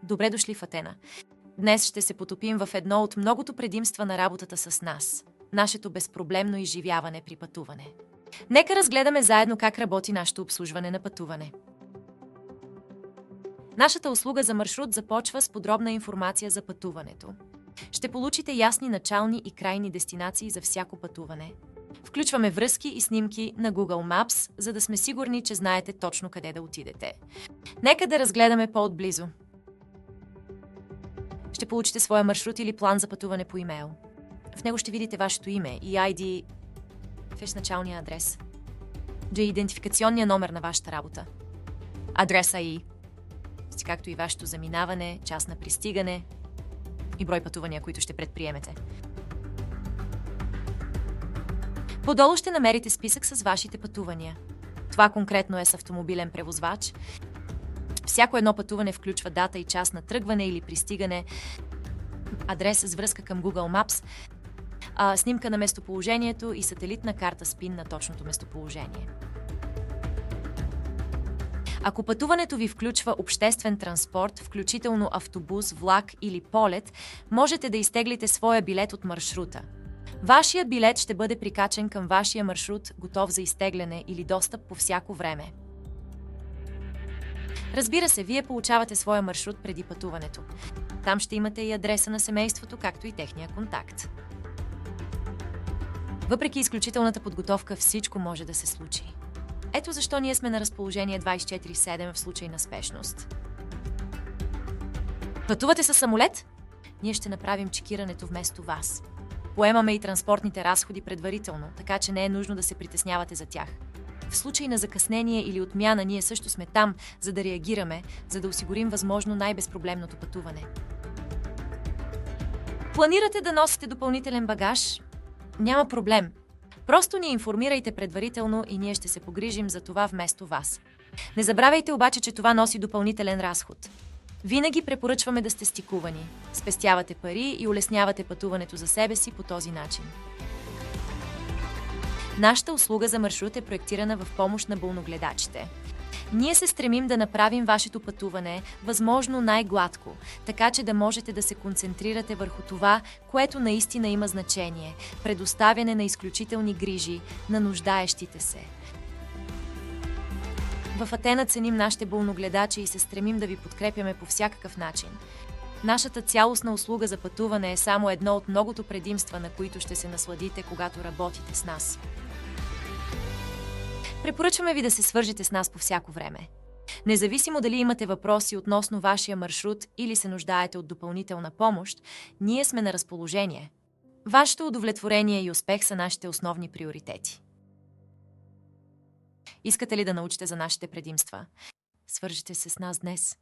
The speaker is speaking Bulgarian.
Добре дошли в Атена. Днес ще се потопим в едно от многото предимства на работата с нас – нашето безпроблемно изживяване при пътуване. Нека разгледаме заедно как работи нашето обслужване на пътуване. Нашата услуга за маршрут започва с подробна информация за пътуването. Ще получите ясни начални и крайни дестинации за всяко пътуване. Включваме връзки и снимки на Google Maps, за да сме сигурни, че знаете точно къде да отидете. Нека да разгледаме по-отблизо. Ще получите своя маршрут или план за пътуване по имейл. В него ще видите вашето име и ID, началния адрес, до идентификационния номер на вашата работа, адреса и, както и вашето заминаване, час на пристигане и брой пътувания, които ще предприемете. Подолу ще намерите списък с вашите пътувания. Това конкретно е с автомобилен превозвач. Всяко едно пътуване включва дата и час на тръгване или пристигане, адрес с връзка към Google Maps, снимка на местоположението и сателитна карта с пин на точното местоположение. Ако пътуването ви включва обществен транспорт, включително автобус, влак или полет, можете да изтеглите своя билет от маршрута. Вашият билет ще бъде прикачен към вашия маршрут, готов за изтегляне или достъп по всяко време. Разбира се, вие получавате своя маршрут преди пътуването. Там ще имате и адреса на семейството, както и техния контакт. Въпреки изключителната подготовка, всичко може да се случи. Ето защо ние сме на разположение 24/7 в случай на спешност. Пътувате със самолет? Ние ще направим чекирането вместо вас. Поемаме и транспортните разходи предварително, така че не е нужно да се притеснявате за тях. В случай на закъснение или отмяна, ние също сме там, за да реагираме, за да осигурим възможно най-безпроблемното пътуване. Планирате да носите допълнителен багаж? Няма проблем. Просто ни информирайте предварително и ние ще се погрижим за това вместо вас. Не забравяйте обаче, че това носи допълнителен разход. Винаги препоръчваме да сте стикувани. Спестявате пари и улеснявате пътуването за себе си по този начин. Нашата услуга за маршрут е проектирана в помощ на болногледачите. Ние се стремим да направим вашето пътуване възможно най-гладко, така че да можете да се концентрирате върху това, което наистина има значение – предоставяне на изключителни грижи на нуждаещите се. В Атена ценим нашите болногледачи и се стремим да ви подкрепяме по всякакъв начин. Нашата цялостна услуга за пътуване е само едно от многото предимства, на които ще се насладите, когато работите с нас. Препоръчваме ви да се свържете с нас по всяко време. Независимо дали имате въпроси относно вашия маршрут или се нуждаете от допълнителна помощ, ние сме на разположение. Вашето удовлетворение и успех са нашите основни приоритети. Искате ли да научите за нашите предимства? Свържете се с нас днес.